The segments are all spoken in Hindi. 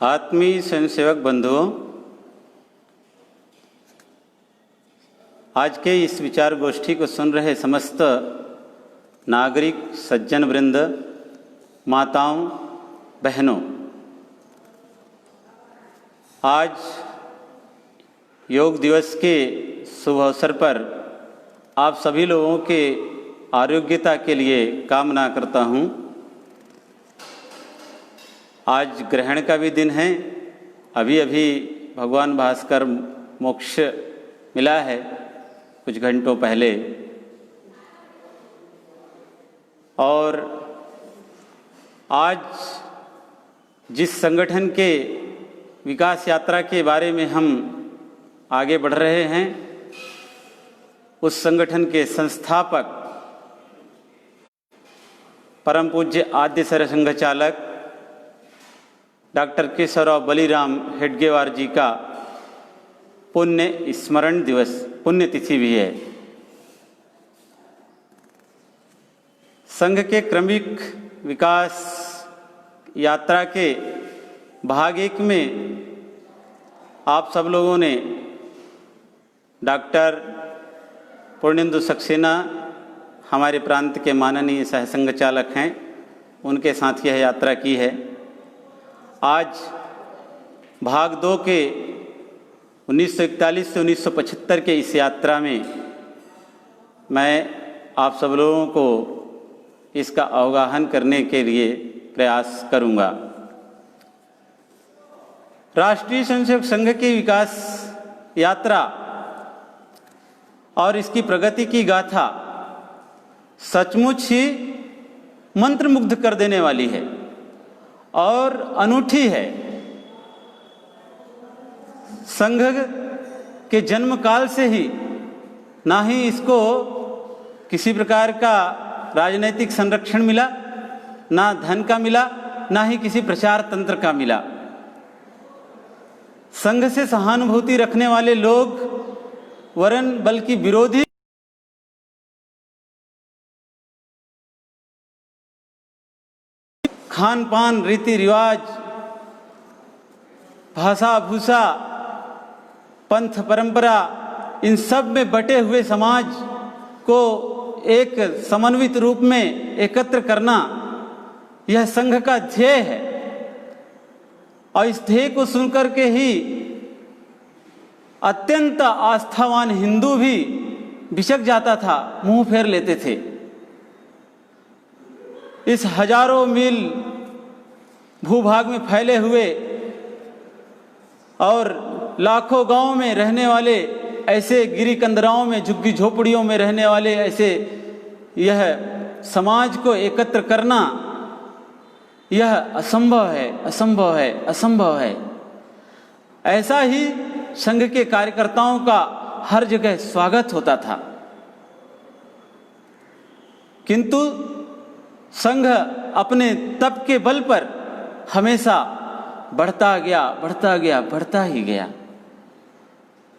आत्मीय स्वयंसेवक बंधुओं, आज के इस विचार गोष्ठी को सुन रहे समस्त नागरिक सज्जन वृंद, माताओं, बहनों, आज योग दिवस के शुभ अवसर पर आप सभी लोगों के आरोग्यता के लिए कामना करता हूँ। आज ग्रहण का भी दिन है। अभी अभी भगवान भास्कर मोक्ष मिला है कुछ घंटों पहले, और आज जिस संगठन के विकास यात्रा के बारे में हम आगे बढ़ रहे हैं, उस संगठन के संस्थापक परम पूज्य आद्य सरसंघ चालक डॉक्टर केशवराव बलिराम हेडगेवार जी का पुण्य स्मरण दिवस, पुण्यतिथि भी है। संघ के क्रमिक विकास यात्रा के भाग 1 में आप सब लोगों ने डॉक्टर पूर्णेंदु सक्सेना, हमारे प्रांत के माननीय सहसंघ चालक हैं, उनके साथ यह यात्रा की है। आज भाग 2 के 1941 से 1975 के इस यात्रा में मैं आप सब लोगों को इसका अवगाहन करने के लिए प्रयास करूंगा। राष्ट्रीय स्वयंसेवक संघ की विकास यात्रा और इसकी प्रगति की गाथा सचमुच ही मंत्रमुग्ध कर देने वाली है और अनूठी है। संघ के जन्म काल से ही ना ही इसको किसी प्रकार का राजनैतिक संरक्षण मिला, ना धन का मिला, ना ही किसी प्रचार तंत्र का मिला। संघ से सहानुभूति रखने वाले लोग वरन बल्कि विरोधी खान पान, रीति रिवाज, भाषा भूषा, पंथ परंपरा, इन सब में बटे हुए समाज को एक समन्वित रूप में एकत्र करना, यह संघ का ध्येय है। और इस ध्येय को सुनकर के ही अत्यंत आस्थावान हिंदू भी बिचक जाता था, मुंह फेर लेते थे। इस हजारों मील भूभाग में फैले हुए और लाखों गांवों में रहने वाले, ऐसे गिरी कंदराओं में, झुग्गी झोपड़ियों में रहने वाले ऐसे यह समाज को एकत्र करना, यह असंभव है, असंभव है, असंभव है। ऐसा ही संघ के कार्यकर्ताओं का हर जगह स्वागत होता था, किंतु संघ अपने तप के बल पर हमेशा बढ़ता गया, बढ़ता गया, बढ़ता ही गया।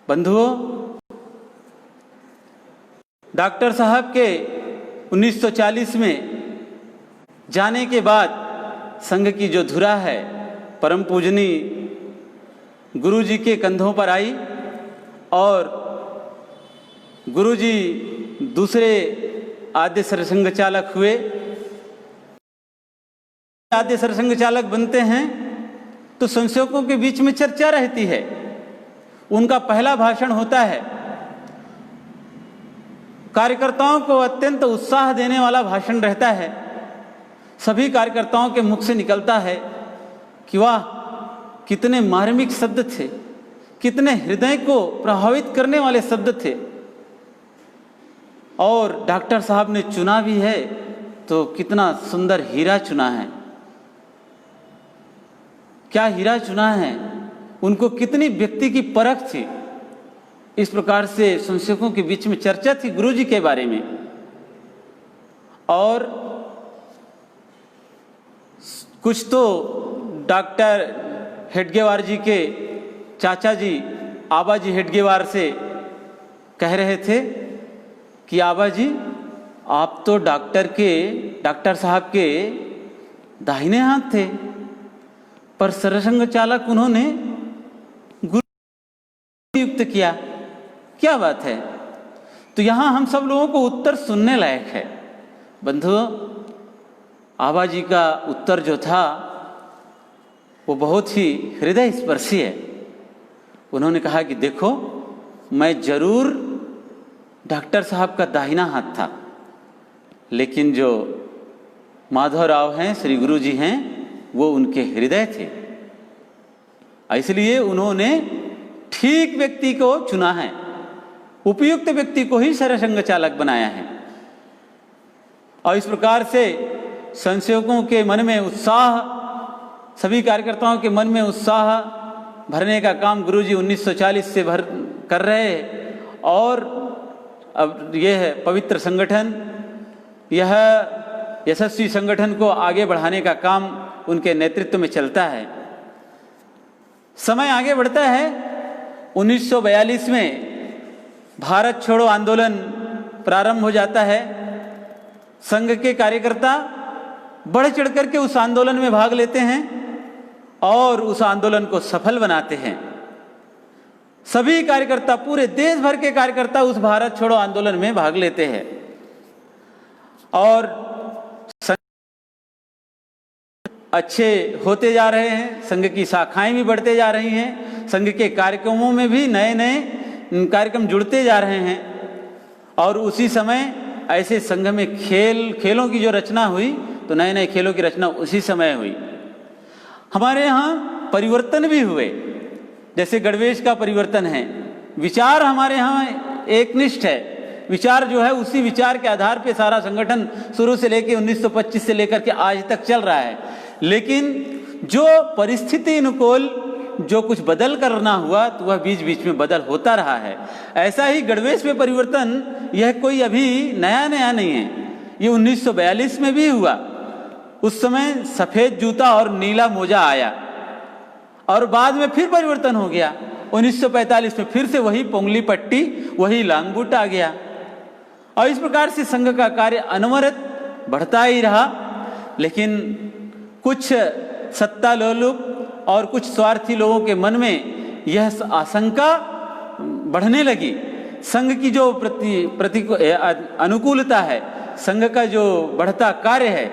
बंधुओं, डॉक्टर साहब के 1940 में जाने के बाद संघ की जो धुरा है परम पूजनीय गुरुजी के कंधों पर आई, और गुरुजी दूसरे आद्य सरसंघ चालक हुए। आद्य सरसंघ चालक बनते हैं तो स्वयंसेवकों के बीच में चर्चा रहती है। उनका पहला भाषण होता है, कार्यकर्ताओं को अत्यंत उत्साह देने वाला भाषण रहता है। सभी कार्यकर्ताओं के मुख से निकलता है कि वाह, कितने मार्मिक शब्द थे, कितने हृदय को प्रभावित करने वाले शब्द थे। और डॉक्टर साहब ने चुना भी है तो कितना सुंदर हीरा चुना है। क्या हीरा चुना है, उनको कितनी व्यक्ति की परख थी। इस प्रकार से स्वयंसेवकों के बीच में चर्चा थी गुरुजी के बारे में। और कुछ तो डॉक्टर हेडगेवार जी के चाचा जी आबाजी हेडगेवार से कह रहे थे कि आबाजी, आप तो डॉक्टर साहब के दाहिने हाथ थे, पर सरसंघ चालक उन्होंने गुरु नियुक्त किया। क्या बात है। तो यहां हम सब लोगों को उत्तर सुनने लायक है। बंधुओं, आबा जी का उत्तर जो था वो बहुत ही हृदय स्पर्शी है। उन्होंने कहा कि देखो, मैं जरूर डॉक्टर साहब का दाहिना हाथ था, लेकिन जो माधवराव हैं, श्री गुरु जी हैं, वो उनके हृदय थे। इसलिए उन्होंने ठीक व्यक्ति को चुना है, उपयुक्त व्यक्ति को ही सरसंघ चालक बनाया है। और इस प्रकार से संसेवकों के मन में उत्साह, सभी कार्यकर्ताओं के मन में उत्साह भरने का काम गुरुजी 1940 से कर रहे हैं। और अब यह पवित्र संगठन, यह यशस्वी संगठन को आगे बढ़ाने का काम उनके नेतृत्व में चलता है। समय आगे बढ़ता है। 1942 में भारत छोड़ो आंदोलन प्रारंभ हो जाता है। संघ के कार्यकर्ता बढ़ चढ़कर के उस आंदोलन में भाग लेते हैं और उस आंदोलन को सफल बनाते हैं। सभी कार्यकर्ता, पूरे देश भर के कार्यकर्ता उस भारत छोड़ो आंदोलन में भाग लेते हैं और अच्छे होते जा रहे हैं। संघ की शाखाएं भी बढ़ते जा रही हैं। संघ के कार्यक्रमों में भी नए नए कार्यक्रम जुड़ते जा रहे हैं। और उसी समय ऐसे संघ में खेलों की जो रचना हुई, तो नए नए खेलों की रचना उसी समय हुई। हमारे यहाँ परिवर्तन भी हुए, जैसे गणवेश का परिवर्तन है। विचार हमारे यहाँ एकनिष्ठ है। विचार जो है, उसी विचार के आधार पे सारा संगठन शुरू से लेकर 1925 से लेकर के आज तक चल रहा है। लेकिन जो परिस्थिति अनुकूल जो कुछ बदल करना हुआ, तो वह बीच बीच में बदल होता रहा है। ऐसा ही गणवेश में परिवर्तन, यह कोई अभी नया नया नहीं है। ये 1942 में भी हुआ। उस समय सफेद जूता और नीला मोजा आया और बाद में फिर परिवर्तन हो गया। 1945 में फिर से वही पोंगली पट्टी, वही लांगबूट आ गया। और इस प्रकार से संघ का कार्य अनवरत बढ़ता ही रहा। लेकिन कुछ सत्ता लोलुप और कुछ स्वार्थी लोगों के मन में यह आशंका बढ़ने लगी। संघ की जो अनुकूलता है, संघ का जो बढ़ता कार्य है,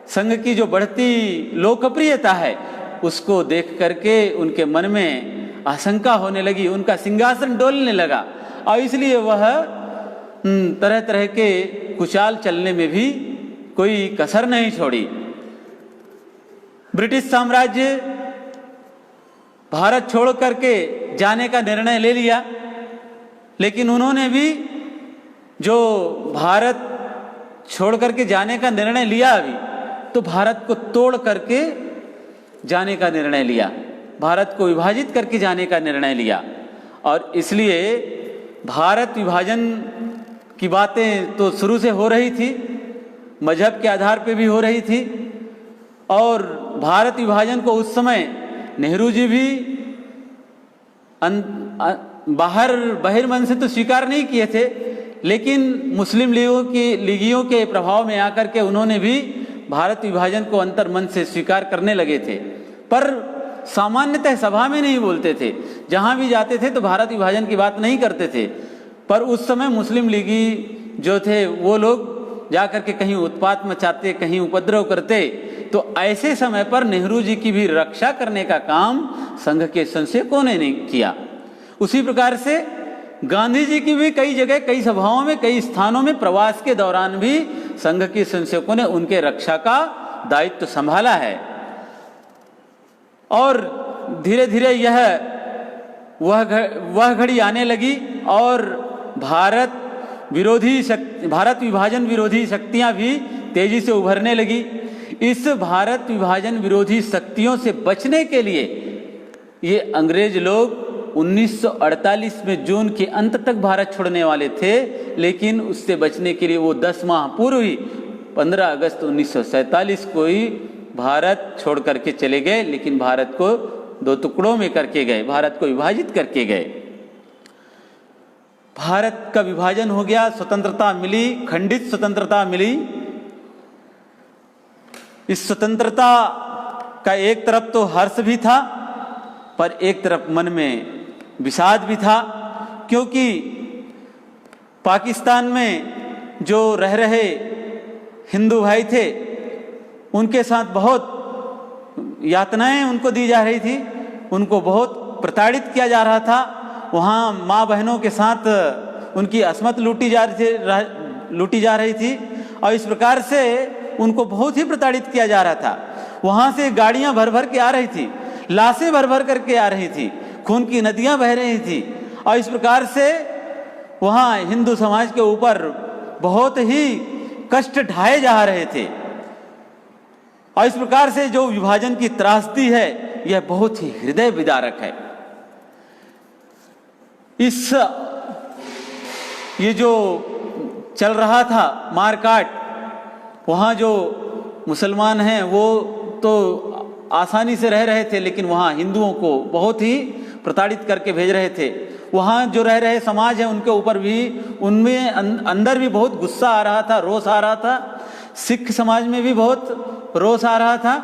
संघ की जो बढ़ती लोकप्रियता है, उसको देख करके उनके मन में आशंका होने लगी। उनका सिंहासन डोलने लगा और इसलिए वह तरह तरह के कुचाल चलने में भी कोई कसर नहीं छोड़ी। ब्रिटिश साम्राज्य भारत छोड़ करके जाने का निर्णय ले लिया, लेकिन उन्होंने भी जो भारत छोड़ करके जाने का निर्णय लिया, अभी तो भारत को तोड़ करके जाने का निर्णय लिया, भारत को विभाजित करके जाने का निर्णय लिया। और इसलिए भारत विभाजन की बातें तो शुरू से हो रही थी, मजहब के आधार पे भी हो रही थी। और भारत विभाजन को उस समय नेहरू जी भी बहिर्मन से तो स्वीकार नहीं किए थे, लेकिन मुस्लिम लीगियों के प्रभाव में आकर के उन्होंने भी भारत विभाजन को अंतर्मन से स्वीकार करने लगे थे। पर सामान्यतः सभा में नहीं बोलते थे, जहां भी जाते थे तो भारत विभाजन की बात नहीं करते थे। पर उस समय मुस्लिम लीगी जो थे वो लोग जाकर के कहीं उत्पात मचाते, कहीं उपद्रव करते। तो ऐसे समय पर नेहरू जी की भी रक्षा करने का काम संघ के संसेवकों ने नहीं किया। उसी प्रकार से गांधी जी की भी कई जगह, कई सभाओं में, कई स्थानों में प्रवास के दौरान भी संघ के संसेवकों ने उनके रक्षा का दायित्व संभाला है। और धीरे धीरे यह वह घड़ी आने लगी और भारत विभाजन विरोधी शक्तियां भी तेजी से उभरने लगी। इस भारत विभाजन विरोधी शक्तियों से बचने के लिए ये अंग्रेज लोग 1948 में जून के अंत तक भारत छोड़ने वाले थे, लेकिन उससे बचने के लिए वो 10 माह पूर्व ही 15 अगस्त 1947 को ही भारत छोड़ करके चले गए। लेकिन भारत को 2 टुकड़ों में करके गए, भारत को विभाजित करके गए। भारत का विभाजन हो गया, स्वतंत्रता मिली, खंडित स्वतंत्रता मिली। इस स्वतंत्रता का एक तरफ तो हर्ष भी था, पर एक तरफ मन में विषाद भी था, क्योंकि पाकिस्तान में जो रह रहे हिंदू भाई थे उनके साथ बहुत यातनाएं उनको दी जा रही थी, उनको बहुत प्रताड़ित किया जा रहा था। वहाँ माँ बहनों के साथ उनकी अस्मत लूटी जा रही थी और इस प्रकार से उनको बहुत ही प्रताड़ित किया जा रहा था। वहाँ से गाड़ियाँ भर भर के आ रही थी, लाशें भर भर करके आ रही थी, खून की नदियाँ बह रही थी और इस प्रकार से वहाँ हिंदू समाज के ऊपर बहुत ही कष्ट ढाए जा रहे थे। और इस प्रकार से जो विभाजन की त्रासदी है यह बहुत ही हृदय विदारक है। ये जो चल रहा था मारकाट, वहाँ जो मुसलमान हैं वो तो आसानी से रह रहे थे, लेकिन वहाँ हिंदुओं को बहुत ही प्रताड़ित करके भेज रहे थे। वहाँ जो रह रहे समाज है उनके ऊपर भी, उनमें अंदर भी बहुत गुस्सा आ रहा था, रोष आ रहा था। सिख समाज में भी बहुत रोष आ रहा था,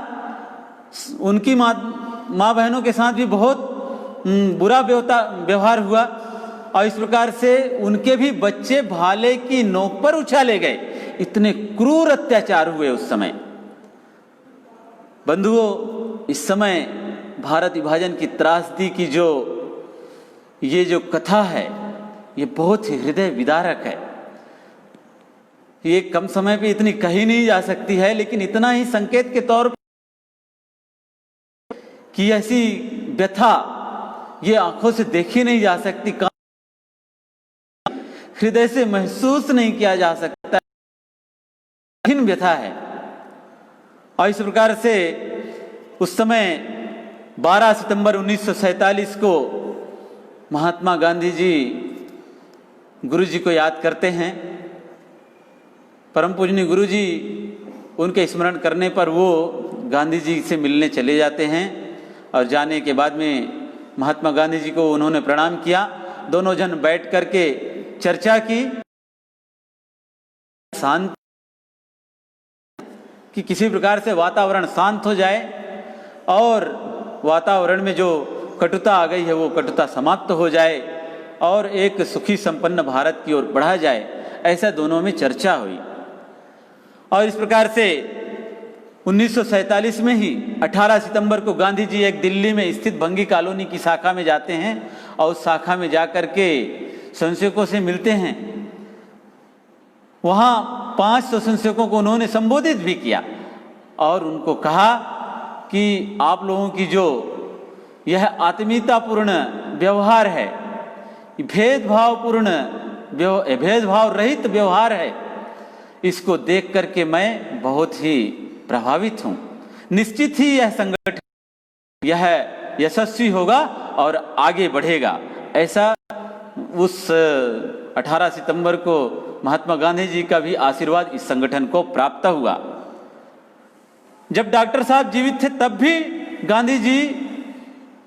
उनकी माँ बहनों के साथ भी बहुत बुरा व्यवहार हुआ और इस प्रकार से उनके भी बच्चे भाले की नोक पर उछाले गए। इतने क्रूर अत्याचार हुए उस समय। बंधुओं, इस समय भारत विभाजन की त्रासदी की ये जो कथा है ये बहुत ही हृदय विदारक है। ये कम समय पे इतनी कही नहीं जा सकती है, लेकिन इतना ही संकेत के तौर पर कि ऐसी व्यथा ये आंखों से देखी नहीं जा सकती, हृदय से महसूस नहीं किया जा सकता, कठिन व्यथा है। और इस प्रकार से उस समय 12 सितंबर 1947 को महात्मा गांधी जी गुरु जी को याद करते हैं। परम पूजनीय गुरु जी, उनके स्मरण करने पर वो गांधी जी से मिलने चले जाते हैं और जाने के बाद में महात्मा गांधी जी को उन्होंने प्रणाम किया। दोनों जन बैठ करके चर्चा की, शांत कि किसी प्रकार से वातावरण शांत हो जाए और वातावरण में जो कटुता आ गई है वो कटुता समाप्त हो जाए और एक सुखी संपन्न भारत की ओर बढ़ा जाए, ऐसा दोनों में चर्चा हुई। और इस प्रकार से 1947 में ही 18 सितंबर को गांधी जी एक दिल्ली में स्थित भंगी कॉलोनी की शाखा में जाते हैं और उस शाखा में जाकर के संशयकों से मिलते हैं। वहाँ 500 संशयकों को उन्होंने संबोधित भी किया और उनको कहा कि आप लोगों की जो यह आत्मीयतापूर्ण व्यवहार है, भेदभाव रहित व्यवहार है, इसको देख करके मैं बहुत ही प्रभावित हूँ। निश्चित ही यह संगठन यह यशस्वी होगा और आगे बढ़ेगा। ऐसा उस 18 सितंबर को महात्मा गांधी जी का भी आशीर्वाद इस संगठन को प्राप्त हुआ। जब डॉक्टर साहब जीवित थे तब भी गांधी जी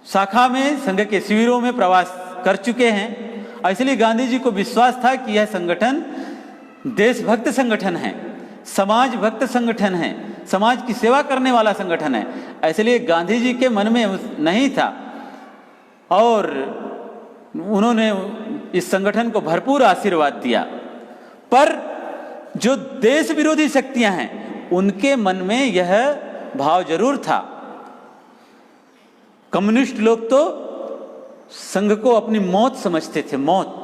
शाखा में संघ के शिविरों में प्रवास कर चुके हैं और इसलिए गांधी जी को विश्वास था कि यह संगठन देशभक्त संगठन है, समाज भक्त संगठन है, समाज की सेवा करने वाला संगठन है। इसलिए गांधी जी के मन में नहीं था और उन्होंने इस संगठन को भरपूर आशीर्वाद दिया। पर जो देश विरोधी शक्तियां हैं उनके मन में यह भाव जरूर था। कम्युनिस्ट लोग तो संघ को अपनी मौत समझते थे, मौत,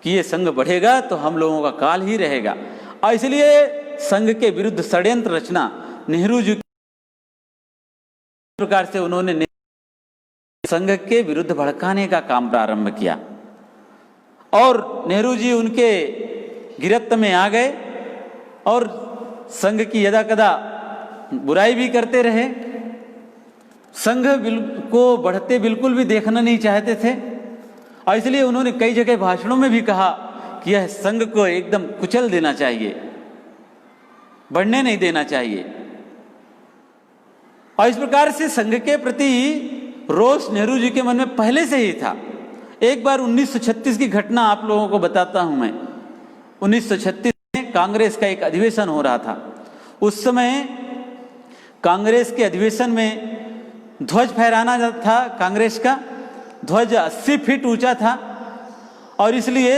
कि ये संघ बढ़ेगा तो हम लोगों का काल ही रहेगा। और इसलिए संघ के विरुद्ध षड्यंत्र रचना नेहरू जी प्रकार से उन्होंने संघ के विरुद्ध भड़काने का काम प्रारंभ किया और नेहरू जी उनके गिरफ्त में आ गए और संघ की यदा कदा बुराई भी करते रहे। संघ को बढ़ते बिल्कुल भी देखना नहीं चाहते थे और इसलिए उन्होंने कई जगह भाषणों में भी कहा कि यह संघ को एकदम कुचल देना चाहिए, बढ़ने नहीं देना चाहिए। और इस प्रकार से संघ के प्रति रोष नेहरू जी के मन में पहले से ही था। एक बार 1936 की घटना आप लोगों को बताता हूं मैं। 1936 में कांग्रेस का एक अधिवेशन हो रहा था। उस समय कांग्रेस के अधिवेशन में ध्वज फहराना था। कांग्रेस का ध्वज 80 फीट ऊंचा था और इसलिए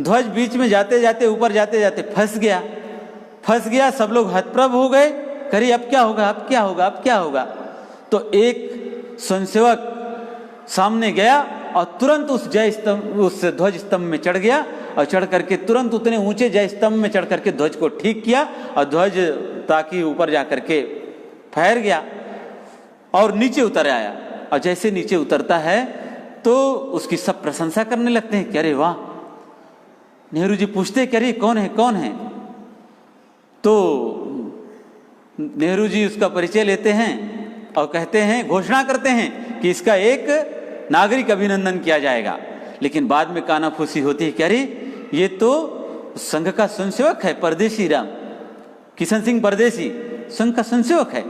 ध्वज बीच में जाते जाते ऊपर जाते जाते फंस गया। सब लोग हतप्रभ हो गए, करी अब क्या होगा, अब क्या होगा, अब क्या होगा। तो एक स्वयंसेवक सामने गया और तुरंत उस ध्वज स्तंभ में चढ़ गया और चढ़ करके तुरंत उतने ऊंचे जय स्तंभ में चढ़ करके ध्वज को ठीक किया और ध्वज ताकि ऊपर जा करके फहर गया और नीचे उतर आया। और जैसे नीचे उतरता है तो उसकी सब प्रशंसा करने लगते हैं कि अरे वाह। नेहरू जी पूछते कि अरे कौन है। तो नेहरू जी उसका परिचय लेते हैं और कहते हैं, घोषणा करते हैं कि इसका एक नागरिक अभिनंदन किया जाएगा। लेकिन बाद में कानाफूसी होती है कि अरे ये तो संघ का स्वयंसेवक है, परदेशी राम किशन सिंह परदेशी संघ का स्वयंसेवक है।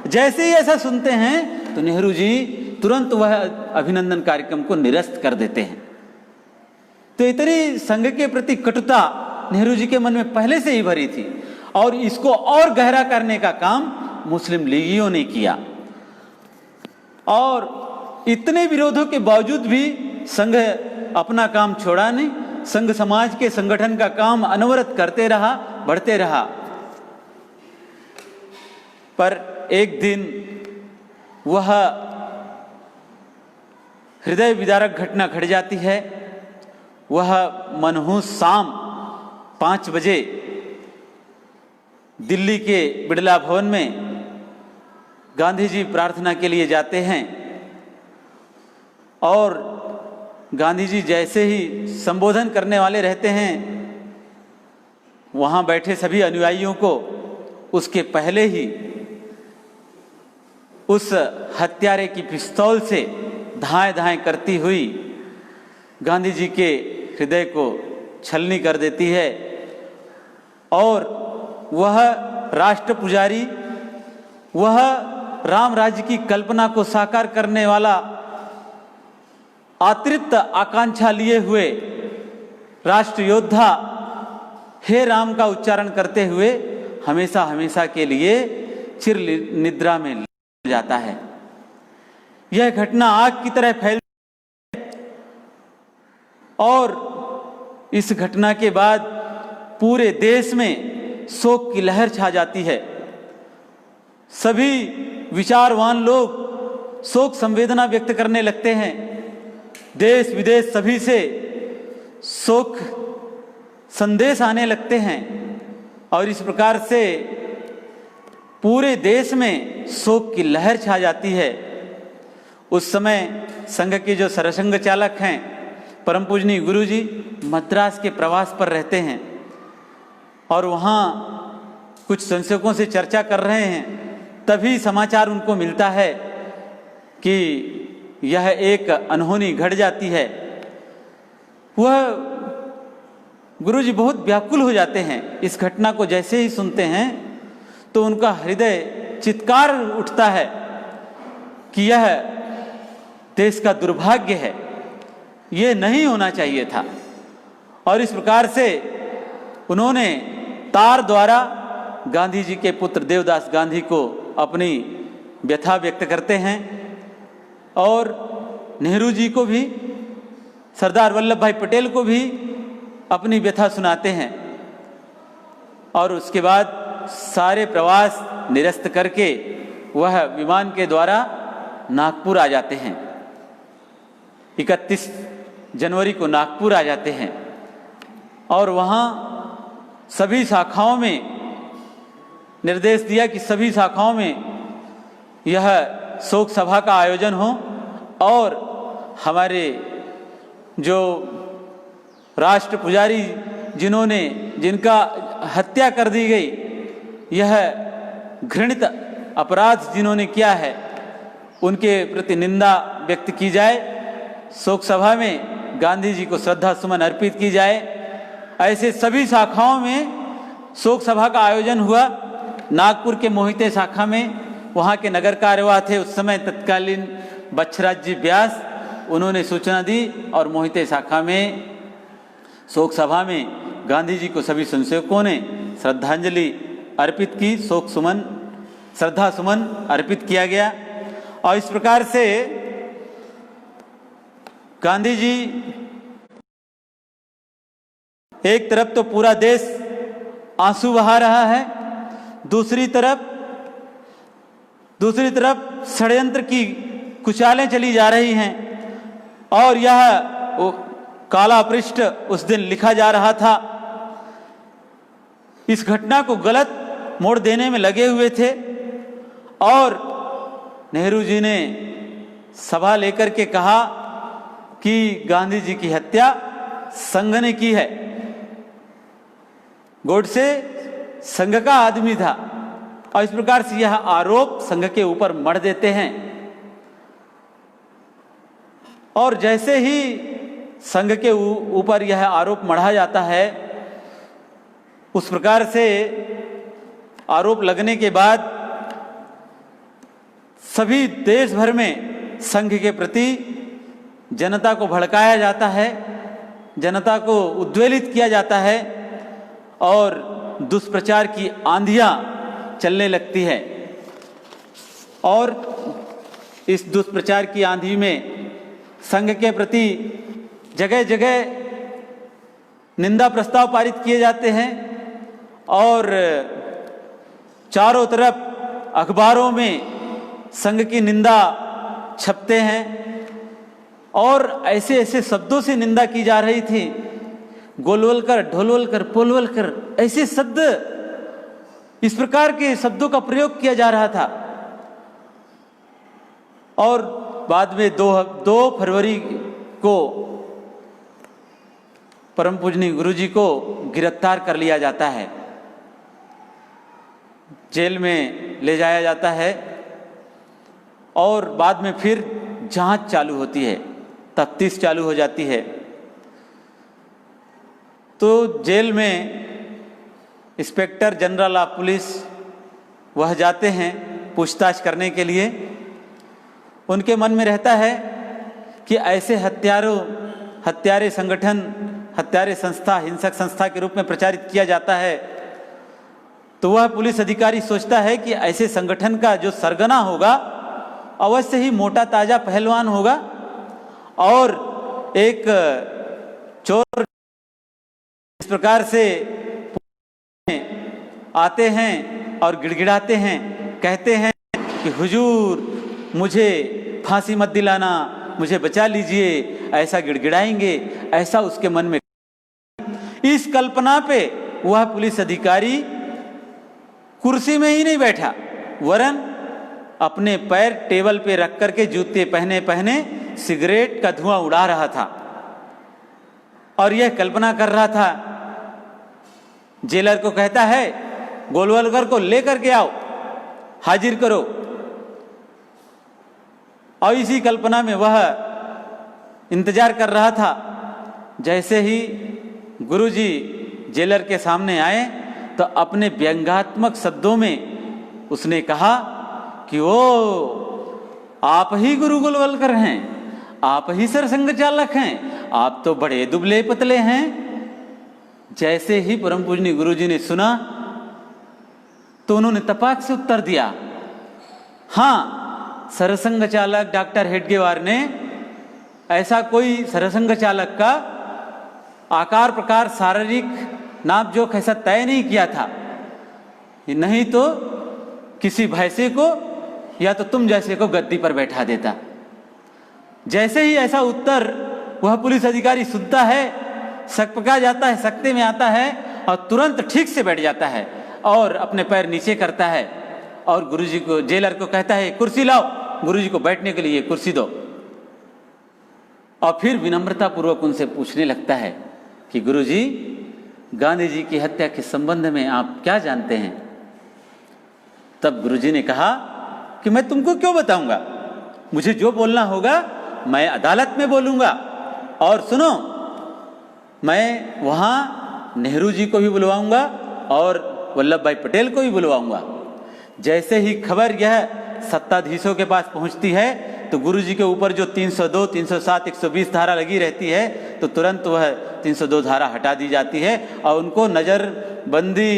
जैसे ही ऐसा सुनते हैं तो नेहरू जी तुरंत वह अभिनंदन कार्यक्रम को निरस्त कर देते हैं। तो इतनी संघ के प्रति कटुता नेहरू जी के मन में पहले से ही भरी थी और इसको और गहरा करने का काम मुस्लिम लीगियों ने किया। और इतने विरोधों के बावजूद भी संघ अपना काम छोड़ा नहीं। संघ समाज के संगठन का काम अनवरत करते रहा, बढ़ते रहा। पर एक दिन वह हृदय विदारक घटना घट जाती है। वह मनहूस शाम 5 बजे दिल्ली के बिड़ला भवन में गांधी जी प्रार्थना के लिए जाते हैं और गांधी जी जैसे ही संबोधन करने वाले रहते हैं, वहां बैठे सभी अनुयायियों को उसके पहले ही उस हत्यारे की पिस्तौल से धाएं धाएं करती हुई गांधी जी के हृदय को छलनी कर देती है। और वह राष्ट्र पुजारी, वह राम राज्य की कल्पना को साकार करने वाला अतिरिक्त आकांक्षा लिए हुए राष्ट्र योद्धा हे राम का उच्चारण करते हुए हमेशा हमेशा के लिए चिर निद्रा में जाता है। यह घटना आग की तरह फैल और इस घटना के बाद पूरे देश में शोक की लहर छा जाती है। सभी विचारवान लोग शोक संवेदना व्यक्त करने लगते हैं। देश विदेश सभी से शोक संदेश आने लगते हैं और इस प्रकार से पूरे देश में शोक की लहर छा जाती है। उस समय संघ के जो सरसंघ चालक हैं परम पूजनीय गुरु जी मद्रास के प्रवास पर रहते हैं और वहाँ कुछ संशोधकों से चर्चा कर रहे हैं। तभी समाचार उनको मिलता है कि यह एक अनहोनी घट जाती है। वह गुरु जी बहुत व्याकुल हो जाते हैं। इस घटना को जैसे ही सुनते हैं तो उनका हृदय चित्कार उठता है कि यह देश का दुर्भाग्य है, ये नहीं होना चाहिए था। और इस प्रकार से उन्होंने तार द्वारा गांधी जी के पुत्र देवदास गांधी को अपनी व्यथा व्यक्त करते हैं और नेहरू जी को भी, सरदार वल्लभ भाई पटेल को भी अपनी व्यथा सुनाते हैं। और उसके बाद सारे प्रवास निरस्त करके वह विमान के द्वारा नागपुर आ जाते हैं। 31 जनवरी को नागपुर आ जाते हैं और वहाँ सभी शाखाओं में निर्देश दिया कि सभी शाखाओं में यह शोक सभा का आयोजन हो और हमारे जो राष्ट्र पुजारी जिनका हत्या कर दी गई, यह घृणित अपराध जिन्होंने किया है, उनके प्रति निंदा व्यक्त की जाए। शोक सभा में गांधी जी को श्रद्धा सुमन अर्पित की जाए। ऐसे सभी शाखाओं में शोक सभा का आयोजन हुआ। नागपुर के मोहिते शाखा में वहाँ के नगर कार्यवाह थे उस समय तत्कालीन बच्छराज जी व्यास, उन्होंने सूचना दी और मोहिते शाखा में शोक सभा में गांधी जी को सभी संशोधकों ने श्रद्धांजलि अर्पित की, शोक सुमन श्रद्धा सुमन अर्पित किया गया। और इस प्रकार से गांधी जी, एक तरफ तो पूरा देश आंसू बहा रहा है, दूसरी तरफ षड्यंत्र की कुचालें चली जा रही हैं, और यह काला पृष्ठ उस दिन लिखा जा रहा था। इस घटना को गलत मोड़ देने में लगे हुए थे, और नेहरू जी ने सभा लेकर के कहा कि गांधी जी की हत्या संघ ने की है। गोडसे संघ का आदमी था, और इस प्रकार से यह आरोप संघ के ऊपर मढ़ देते हैं। और जैसे ही संघ के ऊपर यह आरोप मढ़ा जाता है, उस प्रकार से आरोप लगने के बाद सभी देश भर में संघ के प्रति जनता को भड़काया जाता है, जनता को उद्वेलित किया जाता है, और दुष्प्रचार की आंधियां चलने लगती है। और इस दुष्प्रचार की आंधी में संघ के प्रति जगह जगह निंदा प्रस्ताव पारित किए जाते हैं, और चारों तरफ अखबारों में संघ की निंदा छपते हैं, और ऐसे ऐसे शब्दों से निंदा की जा रही थी, गोलवलकर, ढोलवलकर, पोलवलकर, ऐसे शब्द, इस प्रकार के शब्दों का प्रयोग किया जा रहा था। और बाद में 2 फरवरी को परम पूजनीय गुरुजी को गिरफ्तार कर लिया जाता है, जेल में ले जाया जाता है, और बाद में फिर जांच चालू होती है, तफ्तीश चालू हो जाती है। तो जेल में इंस्पेक्टर जनरल ऑफ पुलिस वह जाते हैं पूछताछ करने के लिए। उनके मन में रहता है कि ऐसे हत्यारे संगठन, हत्यारे संस्था, हिंसक संस्था के रूप में प्रचारित किया जाता है, तो वह पुलिस अधिकारी सोचता है कि ऐसे संगठन का जो सरगना होगा अवश्य ही मोटा ताजा पहलवान होगा, और एक चोर इस प्रकार से आते हैं और गिड़गिड़ाते हैं, कहते हैं कि हुजूर मुझे फांसी मत दिलाना, मुझे बचा लीजिए, ऐसा गिड़गिड़ाएंगे, ऐसा उसके मन में। इस कल्पना पे वह पुलिस अधिकारी कुर्सी में ही नहीं बैठा, वरन अपने पैर टेबल पे रख करके जूते पहने पहने सिगरेट का धुआं उड़ा रहा था, और यह कल्पना कर रहा था। जेलर को कहता है, गोलवलकर को लेकर के आओ, हाजिर करो। और इसी कल्पना में वह इंतजार कर रहा था। जैसे ही गुरुजी जेलर के सामने आए, तो अपने व्यंग्यात्मक शब्दों में उसने कहा कि ओ आप ही गुरु गोलवलकर हैं, आप ही सरसंघ चालक हैं, आप तो बड़े दुबले पतले हैं। जैसे ही परम पूजनीय गुरुजी ने सुना, तो उन्होंने तपाक से उत्तर दिया, हाँ, सरसंघ चालक डॉक्टर हेडगेवार ने ऐसा कोई सरसंघ चालक का आकार प्रकार शारीरिक नापजोख ऐसा तय नहीं किया था, नहीं तो किसी भैंसे को या तो तुम जैसे को गद्दी पर बैठा देता। जैसे ही ऐसा उत्तर वह पुलिस अधिकारी सुनता है, सकपका जाता है, सकते में आता है, और तुरंत ठीक से बैठ जाता है और अपने पैर नीचे करता है, और गुरुजी को, जेलर को कहता है कुर्सी लाओ, गुरुजी को बैठने के लिए कुर्सी दो। और फिर विनम्रता पूर्वक उनसे पूछने लगता है कि गुरुजी, गांधी जी की हत्या के संबंध में आप क्या जानते हैं? तब गुरुजी ने कहा कि मैं तुमको क्यों बताऊंगा, मुझे जो बोलना होगा मैं अदालत में बोलूंगा। और सुनो, मैं वहाँ नेहरू जी को भी बुलवाऊंगा और वल्लभ भाई पटेल को भी बुलवाऊंगा। जैसे ही खबर यह सत्ताधीशों के पास पहुंचती है, तो गुरुजी के ऊपर जो 302, 307, 120 धारा लगी रहती है, तो तुरंत वह 302 धारा हटा दी जाती है, और उनको नज़रबंदी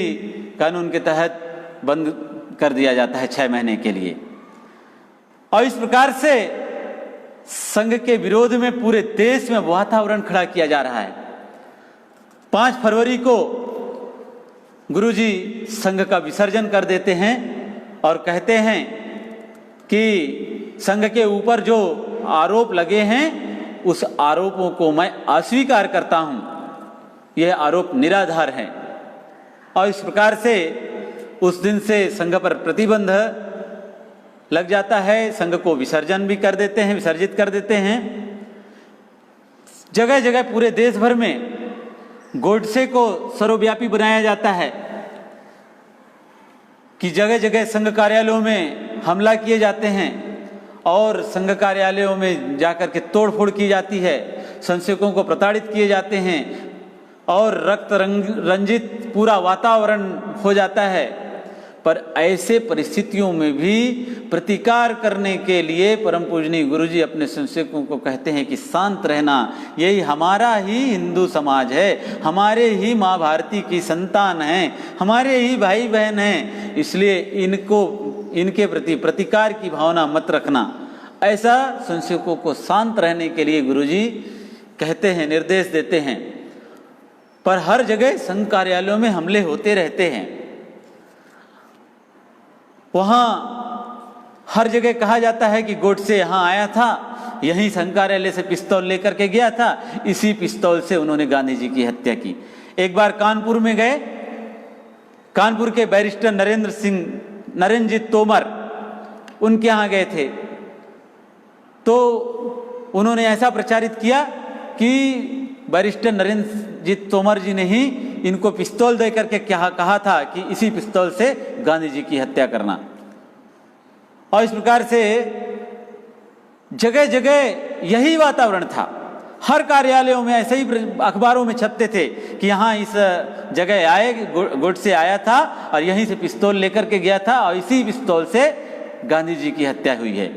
कानून के तहत बंद कर दिया जाता है 6 महीने के लिए। और इस प्रकार से संघ के विरोध में पूरे देश में वातावरण खड़ा किया जा रहा है। 5 फरवरी को गुरुजी संघ का विसर्जन कर देते हैं और कहते हैं कि संघ के ऊपर जो आरोप लगे हैं उस आरोपों को मैं अस्वीकार करता हूं, यह आरोप निराधार है। और इस प्रकार से उस दिन से संघ पर प्रतिबंध लग जाता है, संघ को विसर्जन भी कर देते हैं, विसर्जित कर देते हैं। जगह जगह पूरे देश भर में गोडसे को सर्वव्यापी बनाया जाता है कि जगह जगह संघ कार्यालयों में हमला किए जाते हैं और संघ कार्यालयों में जाकर के तोड़फोड़ की जाती है, संशयकों को प्रताड़ित किए जाते हैं और रक्त रंजित पूरा वातावरण हो जाता है। पर ऐसे परिस्थितियों में भी प्रतिकार करने के लिए परम पूजनीय गुरुजी अपने संशयकों को कहते हैं कि शांत रहना, यही हमारा ही हिंदू समाज है, हमारे ही माँ भारती की संतान हैं, हमारे ही भाई बहन हैं, इसलिए इनके प्रति प्रतिकार की भावना मत रखना। ऐसा संशयकों को शांत रहने के लिए गुरुजी कहते हैं, निर्देश देते हैं। पर हर जगह संघ कार्यालयों में हमले होते रहते हैं। वहां हर जगह कहा जाता है कि गोडसे यहाँ आया था, यहीं संघ कार्यालय से पिस्तौल लेकर के गया था, इसी पिस्तौल से उन्होंने गांधी जी की हत्या की। एक बार कानपुर में गए, कानपुर के बैरिस्टर नरेंद्रजीत तोमर उनके यहाँ गए थे, तो उन्होंने ऐसा प्रचारित किया कि बैरिस्टर नरेंद्रजीत तोमर जी ने ही इनको पिस्तौल दे करके क्या कहा था कि इसी पिस्तौल से गांधी जी की हत्या करना। और इस प्रकार से जगह जगह यही वातावरण था। हर कार्यालयों में ऐसे ही अखबारों में छपते थे कि यहाँ इस जगह आए, गोडसे आया था और यहीं से पिस्तौल लेकर के गया था और इसी पिस्तौल से गांधी जी की हत्या हुई है।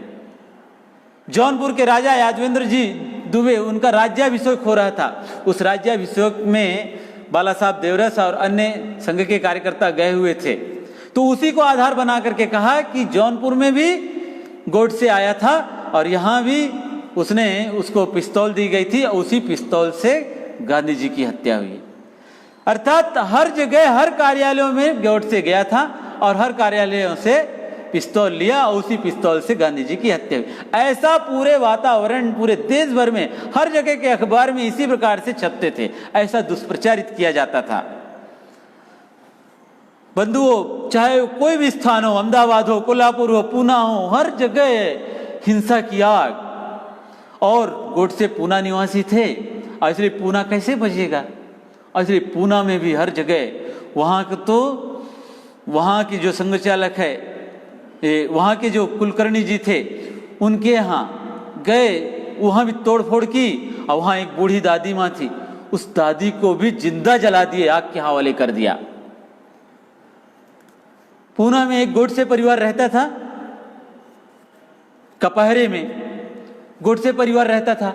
जौनपुर के राजा यादवेंद्र जी दुबे, उनका राज्याभिषेक हो रहा था। उस राज्याभिषेक में बाला साहब देवरस और अन्य संघ के कार्यकर्ता गए हुए थे, तो उसी को आधार बना करके कहा कि जौनपुर में भी गोडसे आया था और यहाँ भी उसको पिस्तौल दी गई थी और उसी पिस्तौल से गांधी जी की हत्या हुई। अर्थात हर जगह हर कार्यालयों में गोडसे गया था और हर कार्यालयों से पिस्तौल लिया और उसी पिस्तौल से गांधी जी की हत्या हुई। ऐसा पूरे वातावरण पूरे देश भर में हर जगह के अखबार में इसी प्रकार से छपते थे, ऐसा दुष्प्रचारित किया जाता था। बंधुओं, चाहे कोई भी स्थान हो, अहमदाबाद हो, कोल्हापुर हो, पूना हो, हर जगह हिंसा की आग। और गोडसे पूना निवासी थे और इसलिए पूना कैसे बचेगा, और इसलिए पूना में भी हर जगह वहाँ की जो संघ चालक है, वहाँ के जो कुलकर्णी जी थे, उनके यहाँ गए, वहाँ भी तोड़फोड़ की और वहाँ एक बूढ़ी दादी माँ थी, उस दादी को भी जिंदा जला दिए, आग के हवाले कर दिया। पूना में एक गोडसे परिवार रहता था, कपहरे में गोडसे परिवार रहता था,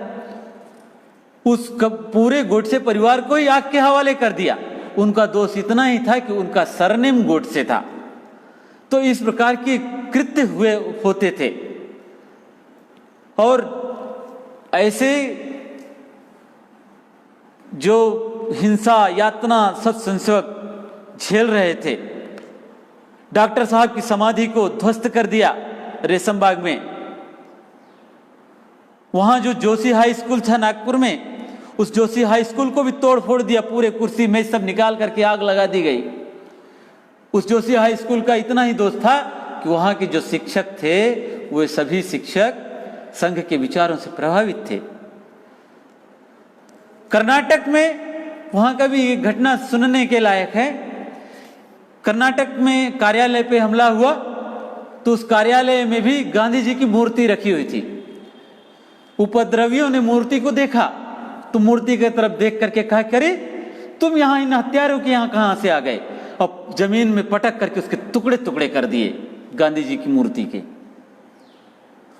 उस पूरे गोडसे परिवार को ही आग के हवाले कर दिया। उनका दोष इतना ही था कि उनका सरनेम गोडसे था। तो इस प्रकार के कृत्य होते थे और ऐसे जो हिंसा यातना सत्संग झेल रहे थे। डॉक्टर साहब की समाधि को ध्वस्त कर दिया रेशमबाग में। वहां जो जोशी हाई स्कूल था नागपुर में, उस जोशी हाई स्कूल को भी तोड़ फोड़ दिया, पूरे कुर्सी मेज सब निकाल करके आग लगा दी गई। उस जोशी हाई स्कूल का इतना ही दोष था कि वहां के जो शिक्षक थे वे सभी शिक्षक संघ के विचारों से प्रभावित थे। कर्नाटक में वहां का भी एक घटना सुनने के लायक है। कर्नाटक में कार्यालय पे हमला हुआ तो उस कार्यालय में भी गांधी जी की मूर्ति रखी हुई थी। उपद्रवियों ने मूर्ति को देखा तो मूर्ति की तरफ देख करके कहा, करे तुम यहाँ इन हत्यारों के यहाँ कहाँ से आ गए, और जमीन में पटक करके उसके टुकड़े टुकड़े कर दिए गांधी जी की मूर्ति के।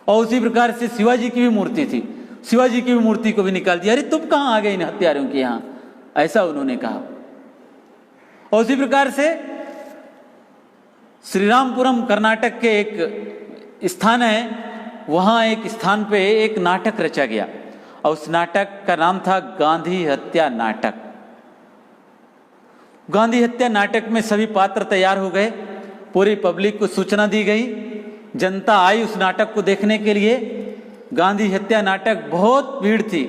और उसी प्रकार से शिवाजी की भी मूर्ति थी, शिवाजी की भी मूर्ति को भी निकाल दिया, अरे तुम कहाँ आ गए इन हत्यारों के यहाँ, ऐसा उन्होंने कहा। और उसी प्रकार से श्रीरामपुरम कर्नाटक के एक स्थान है, वहाँ एक स्थान पे एक नाटक रचा गया और उस नाटक का नाम था गांधी हत्या नाटक। गांधी हत्या नाटक में सभी पात्र तैयार हो गए, पूरी पब्लिक को सूचना दी गई, जनता आई उस नाटक को देखने के लिए। गांधी हत्या नाटक बहुत भीड़ थी,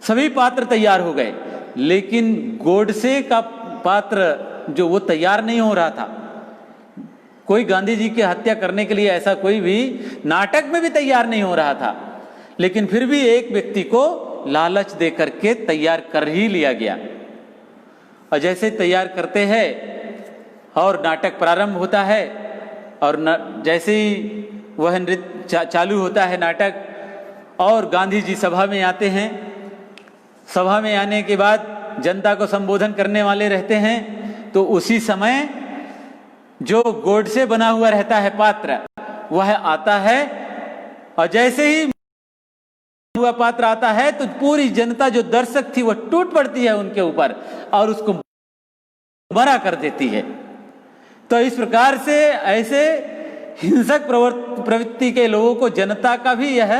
सभी पात्र तैयार हो गए, लेकिन गोडसे का पात्र जो वो तैयार नहीं हो रहा था। कोई गांधी जी की हत्या करने के लिए ऐसा कोई भी नाटक में भी तैयार नहीं हो रहा था, लेकिन फिर भी एक व्यक्ति को लालच दे करके तैयार कर ही लिया गया। और जैसे तैयार करते हैं और नाटक प्रारंभ होता है और जैसे ही वह नृत्य चालू होता है नाटक, और गांधी जी सभा में आते हैं। सभा में आने के बाद जनता को संबोधन करने वाले रहते हैं, तो उसी समय जो गोडसे बना हुआ रहता है पात्र, वह आता है और जैसे ही हुआ पात्र आता है तो पूरी जनता जो दर्शक थी वह टूट पड़ती है उनके ऊपर और उसको मरा कर देती है। तो इस प्रकार से ऐसे हिंसक प्रवृत्ति के लोगों को जनता का भी यह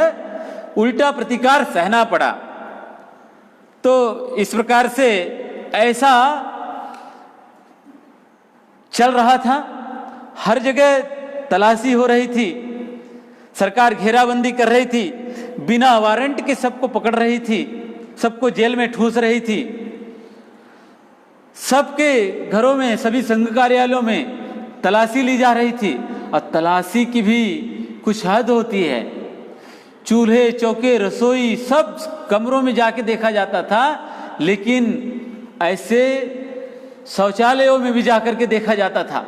उल्टा प्रतिकार सहना पड़ा। तो इस प्रकार से ऐसा चल रहा था, हर जगह तलाशी हो रही थी, सरकार घेराबंदी कर रही थी, बिना वारंट के सबको पकड़ रही थी, सबको जेल में ठूस रही थी, सबके घरों में, सभी संघ कार्यालयों में तलाशी ली जा रही थी। और तलाशी की भी कुछ हद होती है, चूल्हे चौके रसोई सब कमरों में जाके देखा जाता था, लेकिन ऐसे शौचालयों में भी जाकर के देखा जाता था।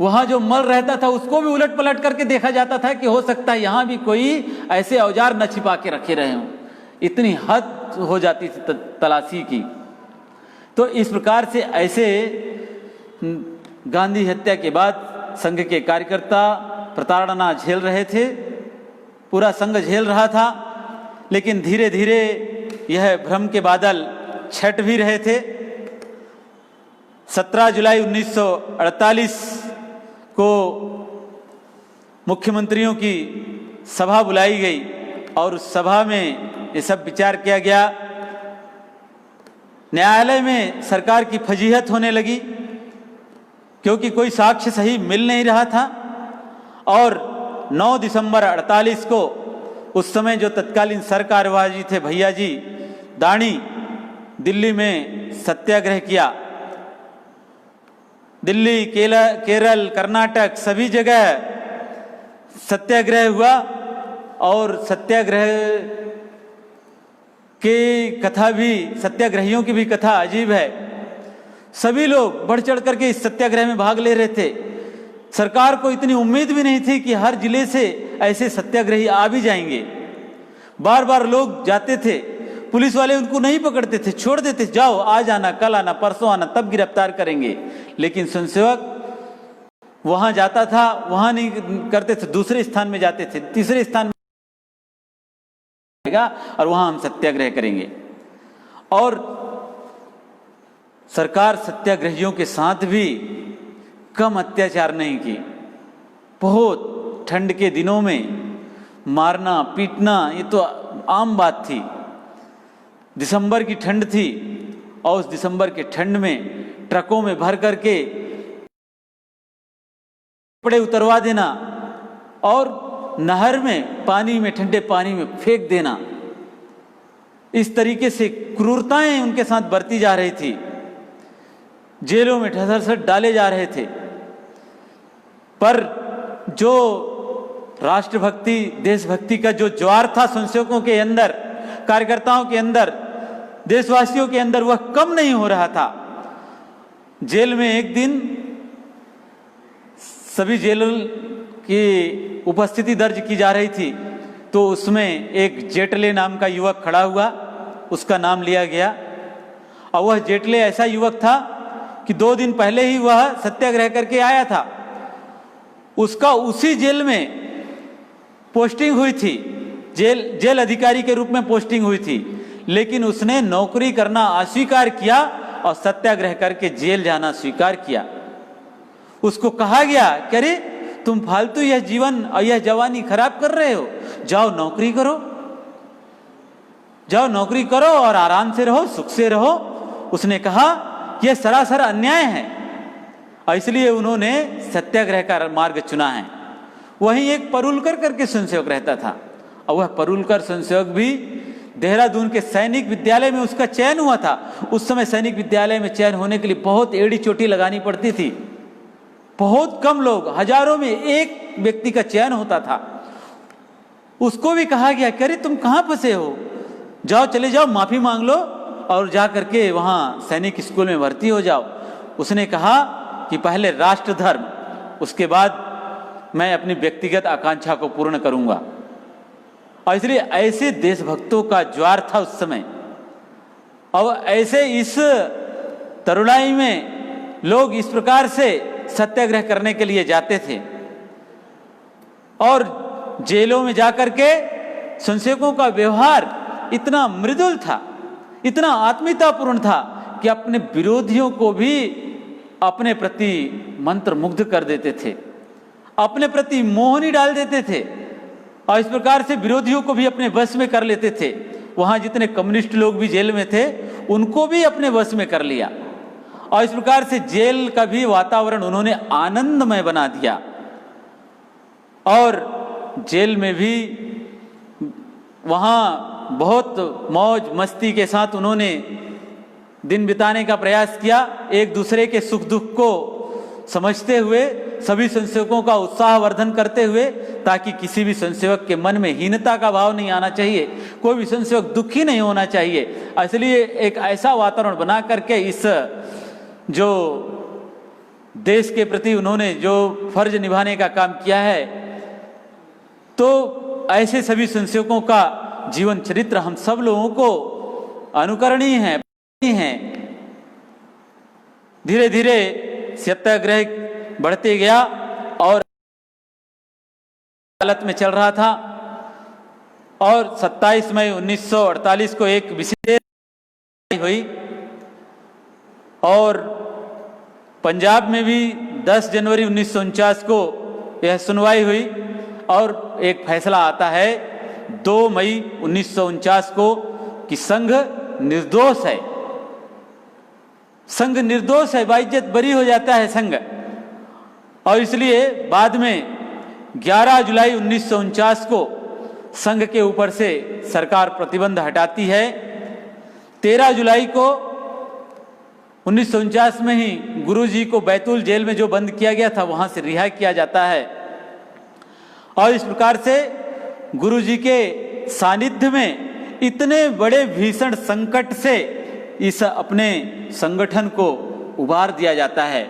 वहां जो मल रहता था उसको भी उलट पलट करके देखा जाता था कि हो सकता है यहां भी कोई ऐसे औजार न छिपा के रखे रहे हों। इतनी हद हो जाती थी तलाशी की। तो इस प्रकार से ऐसे गांधी हत्या के बाद संघ के कार्यकर्ता प्रताड़ना झेल रहे थे, पूरा संघ झेल रहा था, लेकिन धीरे धीरे यह भ्रम के बादल छट भी रहे थे। 17 जुलाई 1948 को मुख्यमंत्रियों की सभा बुलाई गई और उस सभा में ये सब विचार किया गया। न्यायालय में सरकार की फजीहत होने लगी क्योंकि कोई साक्ष्य सही मिल नहीं रहा था। और 9 दिसंबर 48 को उस समय जो तत्कालीन सरकारवाजी थे भैया जी दानी, दिल्ली में सत्याग्रह किया। दिल्ली, केरल, कर्नाटक सभी जगह सत्याग्रह हुआ। और सत्याग्रह की कथा भी, सत्याग्रहियों की भी कथा अजीब है। सभी लोग बढ़ चढ़ करके इस सत्याग्रह में भाग ले रहे थे। सरकार को इतनी उम्मीद भी नहीं थी कि हर जिले से ऐसे सत्याग्रही आ भी जाएंगे। बार बार लोग जाते थे, पुलिस वाले उनको नहीं पकड़ते थे, छोड़ देते, जाओ, आज आना, कल आना, परसों आना, तब गिरफ्तार करेंगे। लेकिन स्वयंसेवक वहां जाता था, वहां नहीं करते थे, दूसरे स्थान में जाते थे, तीसरे स्थान में और वहां हम सत्याग्रह करेंगे। और सरकार सत्याग्रहियों के साथ भी कम अत्याचार नहीं की। बहुत ठंड के दिनों में मारना पीटना ये तो आम बात थी। दिसंबर की ठंड थी और उस दिसंबर के ठंड में ट्रकों में भर करके कपड़े उतरवा देना और नहर में, पानी में, ठंडे पानी में फेंक देना, इस तरीके से क्रूरताएं उनके साथ बरती जा रही थी। जेलों में ठसर डाले जा रहे थे। पर जो राष्ट्रभक्ति, देशभक्ति का जो ज्वार था स्वयंसेवकों के अंदर, कार्यकर्ताओं के अंदर, देशवासियों के अंदर, वह कम नहीं हो रहा था। जेल में एक दिन सभी जेलों की उपस्थिति दर्ज की जा रही थी, तो उसमें एक जेटले नाम का युवक खड़ा हुआ, उसका नाम लिया गया। और वह जेटले ऐसा युवक था कि 2 दिन पहले ही वह सत्याग्रह करके आया था। उसका उसी जेल में पोस्टिंग हुई थी, जेल अधिकारी के रूप में पोस्टिंग हुई थी, लेकिन उसने नौकरी करना अस्वीकार किया और सत्याग्रह करके जेल जाना स्वीकार किया। उसको कहा गया कि अरे तुम फालतू यह जीवन और यह जवानी खराब कर रहे हो, जाओ नौकरी करो, जाओ नौकरी करो और आराम से रहो, सुख से रहो। उसने कहा यह सरासर अन्याय है और इसलिए उन्होंने सत्याग्रह का मार्ग चुना है। वहीं एक परुलकर करके स्वयंसेवक रहता था और वह परुलकर स्वयंसेवक भी देहरादून के सैनिक विद्यालय में उसका चयन हुआ था। उस समय सैनिक विद्यालय में चयन होने के लिए बहुत एड़ी चोटी लगानी पड़ती थी, बहुत कम लोग, हजारों में एक व्यक्ति का चयन होता था। उसको भी कहा गया कि अरे तुम कहाँ फंसे हो, जाओ चले जाओ, माफी मांग लो और जा करके वहाँ सैनिक स्कूल में भर्ती हो जाओ। उसने कहा कि पहले राष्ट्र धर्म, उसके बाद मैं अपनी व्यक्तिगत आकांक्षा को पूर्ण करूंगा। और इसलिए ऐसे देशभक्तों का ज्वार था उस समय। और ऐसे इस तरुणाई में लोग इस प्रकार से सत्याग्रह करने के लिए जाते थे और जेलों में जाकर के स्वयंसेवकों का व्यवहार इतना मृदुल था, इतना आत्मीयतापूर्ण था कि अपने विरोधियों को भी अपने प्रति मंत्र मुग्ध कर देते थे, अपने प्रति मोहनी डाल देते थे और इस प्रकार से विरोधियों को भी अपने वश में कर लेते थे। वहां जितने कम्युनिस्ट लोग भी जेल में थे उनको भी अपने वश में कर लिया और इस प्रकार से जेल का भी वातावरण उन्होंने आनंदमय बना दिया। और जेल में भी वहां बहुत मौज मस्ती के साथ उन्होंने दिन बिताने का प्रयास किया, एक दूसरे के सुख दुख को समझते हुए, सभी स्वयंसेवकों का उत्साहवर्धन करते हुए, ताकि किसी भी स्वयंसेवक के मन में हीनता का भाव नहीं आना चाहिए, कोई भी स्वयंसेवक दुखी नहीं होना चाहिए। इसलिए एक ऐसा वातावरण बना करके इस जो देश के प्रति उन्होंने जो फर्ज निभाने का काम किया है, तो ऐसे सभी स्वयंसेवकों का जीवन चरित्र हम सब लोगों को अनुकरणीय है। धीरे धीरे सत्याग्रह बढ़ते गया और हालत में चल रहा था और 27 मई 1948 को एक विशेष हुई और पंजाब में भी 10 जनवरी 1949 को यह सुनवाई हुई और एक फैसला आता है 2 मई 1949 को कि संघ निर्दोष है, संघ निर्दोष है, बाइज्जत बरी हो जाता है संघ। और इसलिए बाद में 11 जुलाई 1949 को संघ के ऊपर से सरकार प्रतिबंध हटाती है। 13 जुलाई को 1949 में ही गुरुजी को बैतूल जेल में जो बंद किया गया था वहां से रिहा किया जाता है और इस प्रकार से गुरुजी के सानिध्य में इतने बड़े भीषण संकट से इस अपने संगठन को उबार दिया जाता है।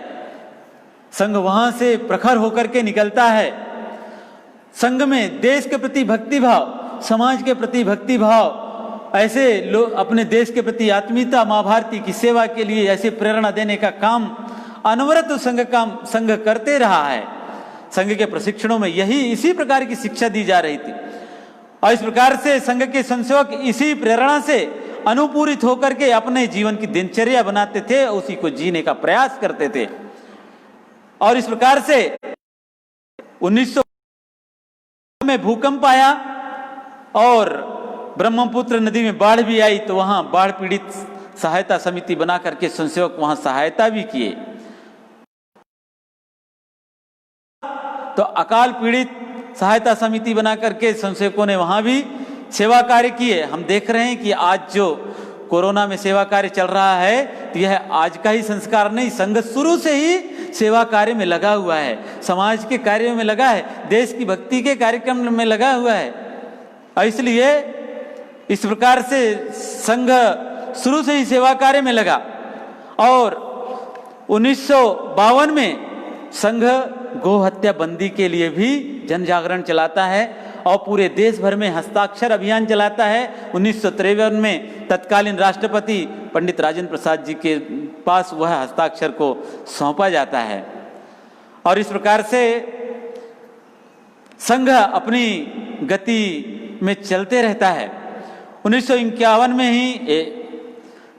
संघ वहां से प्रखर होकर के निकलता है। संघ में देश के प्रति भक्ति भाव, समाज के प्रति भक्ति भाव, ऐसे लोग अपने देश के प्रति आत्मीयता, माँ भारती की सेवा के लिए ऐसे प्रेरणा देने का काम अनवरत संघ करते रहा है। संघ के प्रशिक्षणों में इसी प्रकार की शिक्षा दी जा रही थी और इस प्रकार से संघ के स्वयंसेवक इसी प्रेरणा से अनुपूरित होकर के अपने जीवन की दिनचर्या बनाते थे, उसी को जीने का प्रयास करते थे। और इस प्रकार से 1900 में भूकंप आया और ब्रह्मपुत्र नदी में बाढ़ भी आई, तो वहां बाढ़ पीड़ित सहायता समिति बना करके स्वयंसेवक वहां सहायता भी किए। तो अकाल पीड़ित सहायता समिति बना करके स्वयंसेवकों ने वहां भी सेवा कार्य किए। हम देख रहे हैं कि आज जो कोरोना में सेवा कार्य चल रहा है, तो यह आज का ही संस्कार नहीं, संघ शुरू से ही सेवा कार्य में लगा हुआ है, समाज के कार्यों में लगा है, देश की भक्ति के कार्यक्रम में लगा हुआ है। और इसलिए इस प्रकार से संघ शुरू से ही सेवा कार्य में लगा और 1952 में संघ गौ हत्या बंदी के लिए भी जन जागरण चलाता है और पूरे देश भर में हस्ताक्षर अभियान चलाता है। 1953 में तत्कालीन राष्ट्रपति पंडित राजेंद्र प्रसाद जी के पास वह हस्ताक्षर को सौंपा जाता है और इस प्रकार से संघ अपनी गति में चलते रहता है। 1951 में ही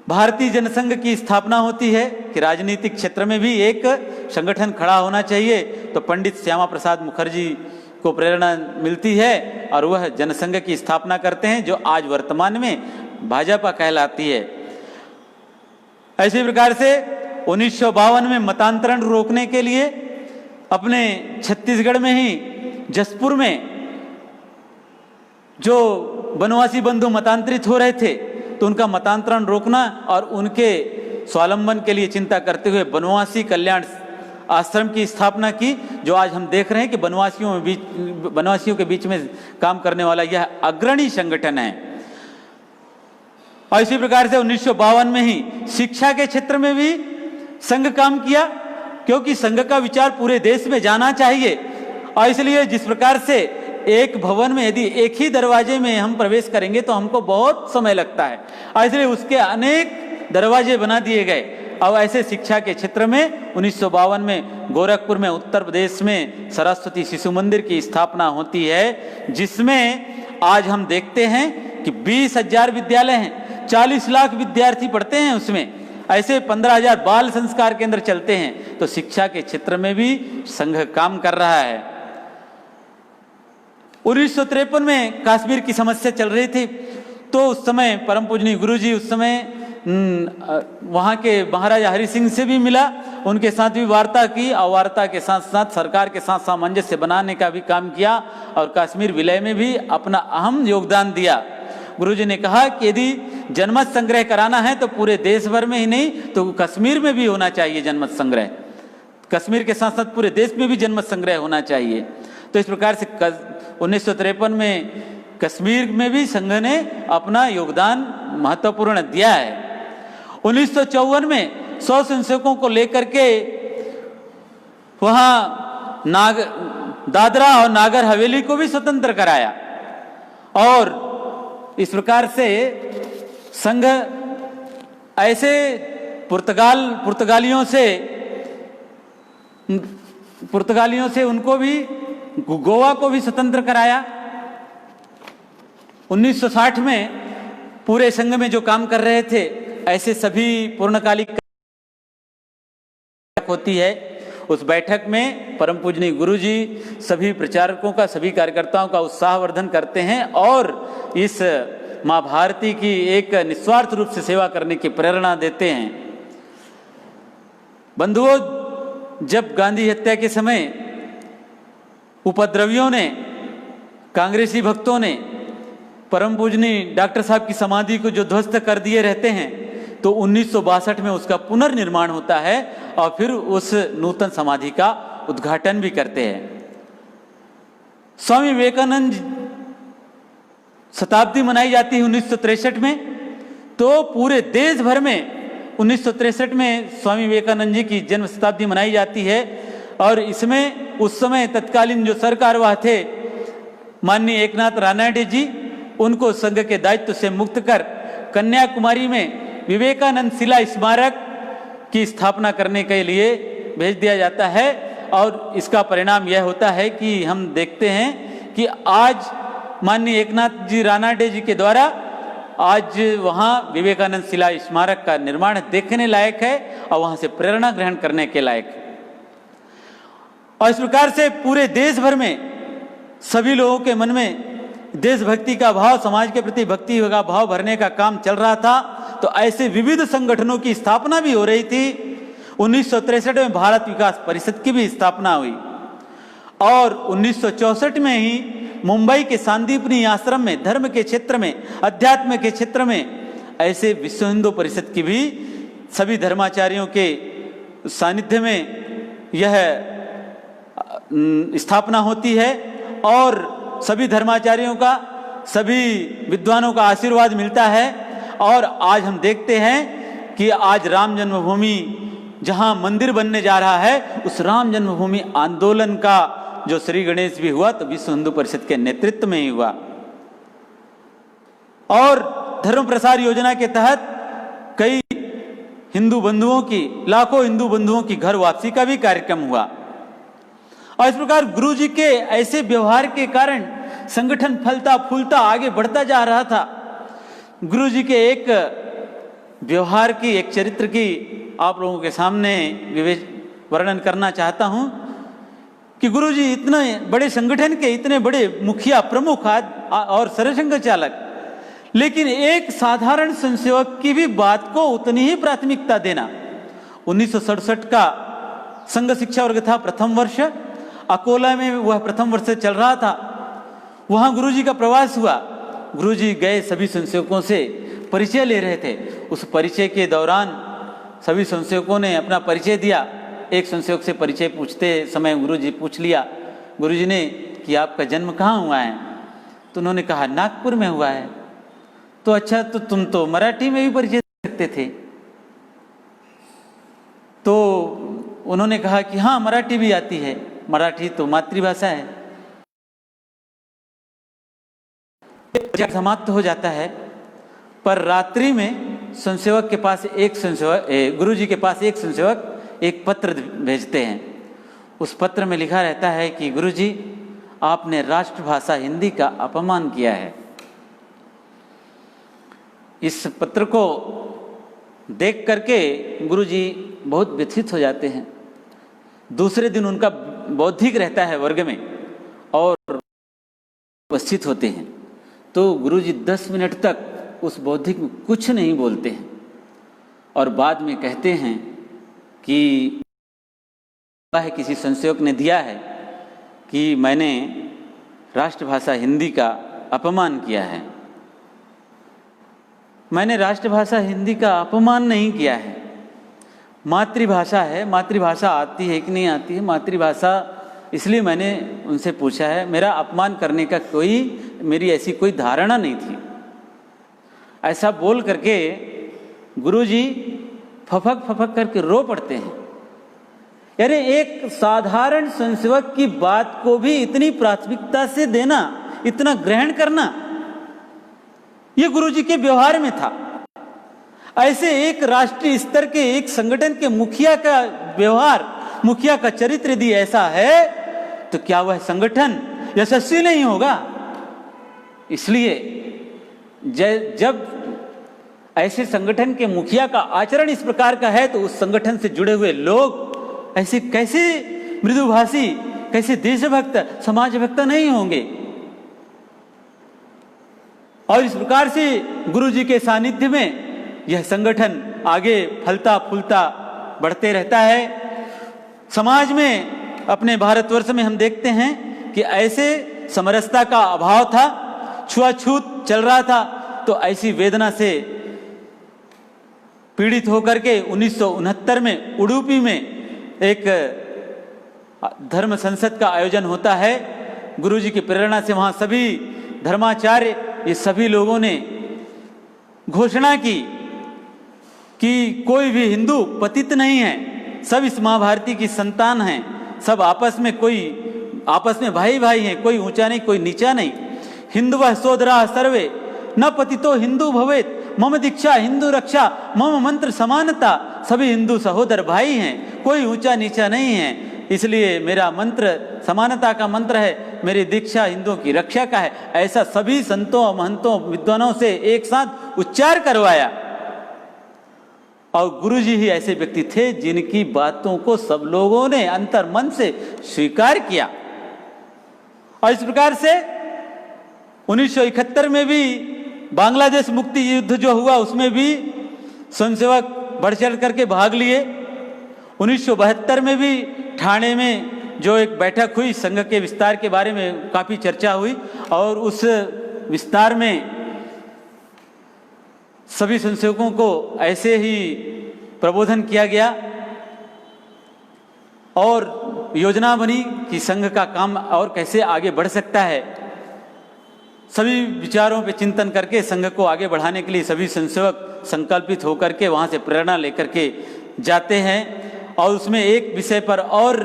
भारतीय जनसंघ की स्थापना होती है कि राजनीतिक क्षेत्र में भी एक संगठन खड़ा होना चाहिए, तो पंडित श्यामा प्रसाद मुखर्जी को प्रेरणा मिलती है और वह जनसंघ की स्थापना करते हैं, जो आज वर्तमान में भाजपा कहलाती है। ऐसी प्रकार से 1952 में मतांतरण रोकने के लिए अपने छत्तीसगढ़ में ही जसपुर में जो वनवासी बंधु मतांतरित हो रहे थे, तो उनका मतांतरण रोकना और उनके स्वावलंबन के लिए चिंता करते हुए वनवासी कल्याण आश्रम की स्थापना की, जो आज हम देख रहे हैं कि वनवासियों के बीच में काम करने वाला यह अग्रणी संगठन है। और इसी प्रकार से 1952 में ही शिक्षा के क्षेत्र में भी संघ काम किया, क्योंकि संघ का विचार पूरे देश में जाना चाहिए। और इसलिए जिस प्रकार से एक भवन में यदि एक ही दरवाजे में हम प्रवेश करेंगे तो हमको बहुत समय लगता है, और इसलिए उसके अनेक दरवाजे बना दिए गए। अब ऐसे शिक्षा के क्षेत्र में 1952 में गोरखपुर में उत्तर प्रदेश में सरस्वती शिशु मंदिर की स्थापना होती है, जिसमें आज हम देखते हैं कि 20,000 विद्यालय हैं, 40 लाख विद्यार्थी पढ़ते हैं उसमें, ऐसे 15,000 बाल संस्कार केंद्र चलते हैं। तो शिक्षा के क्षेत्र में भी संघ काम कर रहा है। 1953 में कश्मीर की समस्या चल रही थी, तो उस समय परम पूजनीय गुरुजी उस समय वहाँ के महाराजा हरि सिंह से भी मिला, उनके साथ भी वार्ता की, और वार्ता के साथ साथ सरकार के साथ सामंजस्य बनाने का भी काम किया और कश्मीर विलय में भी अपना अहम योगदान दिया। गुरुजी ने कहा कि यदि जनमत संग्रह कराना है तो पूरे देश भर में ही नहीं, तो कश्मीर में भी होना चाहिए जनमत संग्रह, कश्मीर के साथ साथ पूरे देश में भी जनमत संग्रह होना चाहिए। तो इस प्रकार से 1953 में कश्मीर में भी संघ ने अपना योगदान महत्वपूर्ण दिया है। 1954 में 100 संसदों को लेकर के वहाँ दादरा और नागर हवेली को भी स्वतंत्र कराया, और इस प्रकार से संघ ऐसे पुर्तगालियों से उनको भी, गोवा को भी स्वतंत्र कराया। 1960 में पूरे संघ में जो काम कर रहे थे ऐसे सभी पूर्णकालिक होती है। उस बैठक में परम पूजनीय गुरुजी सभी प्रचारकों का, सभी कार्यकर्ताओं का उत्साहवर्धन करते हैं और इस माँ भारती की एक निस्वार्थ रूप से सेवा करने की प्रेरणा देते हैं। बंधुओं, जब गांधी हत्या के समय उपद्रवियों ने, कांग्रेसी भक्तों ने परम पूजनीय डॉक्टर साहब की समाधि को जो ध्वस्त कर दिए रहते हैं, तो 1962 में उसका पुनर्निर्माण होता है और फिर उस नूतन समाधि का उद्घाटन भी करते हैं। स्वामी विवेकानंद शताब्दी मनाई जाती है 1963 में, तो पूरे देश भर में 1963 में स्वामी विवेकानंद जी की जन्म शताब्दी मनाई जाती है। और इसमें उस समय तत्कालीन जो सरकारवाह थे माननीय एकनाथ रानाडे जी, उनको संघ के दायित्व से मुक्त कर कन्याकुमारी में विवेकानंद शिला स्मारक की स्थापना करने के लिए भेज दिया जाता है। और इसका परिणाम यह होता है कि हम देखते हैं कि आज माननीय एकनाथ जी रानाडे जी के द्वारा आज वहाँ विवेकानंद शिला स्मारक का निर्माण देखने लायक है और वहाँ से प्रेरणा ग्रहण करने के लायक है। और इस प्रकार से पूरे देश भर में सभी लोगों के मन में देशभक्ति का भाव, समाज के प्रति भक्ति का भाव भरने का काम चल रहा था। तो ऐसे विविध संगठनों की स्थापना भी हो रही थी। 1963 में भारत विकास परिषद की भी स्थापना हुई और 1964 में ही मुंबई के सांदीपनी आश्रम में धर्म के क्षेत्र में, अध्यात्म के क्षेत्र में ऐसे विश्व हिंदू परिषद की भी सभी धर्माचार्यों के सानिध्य में यह स्थापना होती है और सभी धर्माचार्यों का, सभी विद्वानों का आशीर्वाद मिलता है। और आज हम देखते हैं कि आज राम जन्मभूमि जहां मंदिर बनने जा रहा है, उस राम जन्मभूमि आंदोलन का जो श्री गणेश भी हुआ तो विश्व हिंदू परिषद के नेतृत्व में ही हुआ। और धर्म प्रसार योजना के तहत कई हिंदू बंधुओं की, लाखों हिंदू बंधुओं की घर वापसी का भी कार्यक्रम हुआ। और इस प्रकार गुरु जी के ऐसे व्यवहार के कारण संगठन फलता फूलता आगे बढ़ता जा रहा था। गुरु जी के एक व्यवहार की, एक चरित्र की आप लोगों के सामने वर्णन करना चाहता हूं कि गुरुजी इतने बड़े संगठन के, इतने बड़े मुखिया, प्रमुख और सरसंघ चालक, लेकिन एक साधारण स्वयंसेवक की भी बात को उतनी ही प्राथमिकता देना। 1967 का संघ शिक्षा वर्ग था, प्रथम वर्ष, अकोला में वह प्रथम वर्ष चल रहा था। वहां गुरुजी का प्रवास हुआ। गुरुजी गए, सभी स्वयंसेवकों से परिचय ले रहे थे। उस परिचय के दौरान सभी स्वयंसेवकों ने अपना परिचय दिया। एक स्वयंसेवक से परिचय पूछते समय गुरुजी पूछ लिया गुरुजी ने कि आपका जन्म कहाँ हुआ है? तो उन्होंने कहा नागपुर में हुआ है। तो अच्छा, तो तुम तो मराठी में भी परिचय सकते थे। तो उन्होंने कहा कि हाँ, मराठी भी आती है, मराठी तो मातृभाषा है। समाप्त हो जाता है, पर रात्रि में स्वयंसेवक के पास एक स्वयंसेवक, गुरुजी के पास एक स्वयंसेवक एक पत्र भेजते हैं। उस पत्र में लिखा रहता है कि गुरुजी, आपने राष्ट्रभाषा हिंदी का अपमान किया है। इस पत्र को देख करके गुरुजी बहुत व्यथित हो जाते हैं। दूसरे दिन उनका बौद्धिक रहता है वर्ग में और उपस्थित होते हैं। तो गुरुजी 10 मिनट तक उस बौद्धिक में कुछ नहीं बोलते हैं और बाद में कहते हैं कि किसी संसेवक ने दिया है कि मैंने राष्ट्रभाषा हिंदी का अपमान किया है। मैंने राष्ट्रभाषा हिंदी का अपमान नहीं किया है। मातृभाषा है, मातृभाषा आती है कि नहीं आती है, मातृभाषा, इसलिए मैंने उनसे पूछा है। मेरा अपमान करने का मेरी ऐसी कोई धारणा नहीं थी। ऐसा बोल करके गुरुजी फफक फफक करके रो पड़ते हैं। यानी एक साधारण स्वयंसेवक की बात को भी इतनी प्राथमिकता से देना, इतना ग्रहण करना, ये गुरुजी के व्यवहार में था। ऐसे एक राष्ट्रीय स्तर के एक संगठन के मुखिया का व्यवहार, मुखिया का चरित्र यदि ऐसा है तो क्या वह संगठन यशस्वी नहीं होगा? इसलिए जब ऐसे संगठन के मुखिया का आचरण इस प्रकार का है तो उस संगठन से जुड़े हुए लोग ऐसे कैसे मृदुभाषी, कैसे देशभक्त, समाजभक्त नहीं होंगे? और इस प्रकार से गुरुजी के सानिध्य में यह संगठन आगे फलता फूलता बढ़ते रहता है। समाज में, अपने भारतवर्ष में हम देखते हैं कि ऐसे समरसता का अभाव था, छुआछूत चल रहा था। तो ऐसी वेदना से पीड़ित होकर के 1969 में उडुपी में एक धर्म संसद का आयोजन होता है। गुरुजी की प्रेरणा से वहां सभी धर्माचार्य, ये सभी लोगों ने घोषणा की कि कोई भी हिंदू पतित नहीं है, सब इस माँ भारती की संतान हैं, सब आपस में भाई भाई हैं, कोई ऊंचा नहीं, कोई नीचा नहीं। हिंदुवः सोदराः सर्वे न पतितो हिंदू भवेत्, मम दीक्षा हिंदू रक्षा, मम मंत्र समानता। सभी हिंदू सहोदर भाई हैं, कोई ऊंचा नीचा नहीं है। इसलिए मेरा मंत्र समानता का मंत्र है, मेरी दीक्षा हिंदुओं की रक्षा का है। ऐसा सभी संतों, महंतों, विद्वानों से एक साथ उच्चार करवाया। और गुरुजी ही ऐसे व्यक्ति थे जिनकी बातों को सब लोगों ने अंतर मन से स्वीकार किया। और इस प्रकार से 1971 में भी बांग्लादेश मुक्ति युद्ध जो हुआ उसमें भी स्वयंसेवक बढ़ चढ़ करके भाग लिए। 1972 में भी ठाणे में जो एक बैठक हुई, संघ के विस्तार के बारे में काफी चर्चा हुई और उस विस्तार में सभी स्वयंसेवकों को ऐसे ही प्रबोधन किया गया और योजना बनी कि संघ का काम और कैसे आगे बढ़ सकता है। सभी विचारों पे चिंतन करके संघ को आगे बढ़ाने के लिए सभी स्वयंसेवक संकल्पित होकर के वहां से प्रेरणा लेकर के जाते हैं। और उसमें एक विषय पर और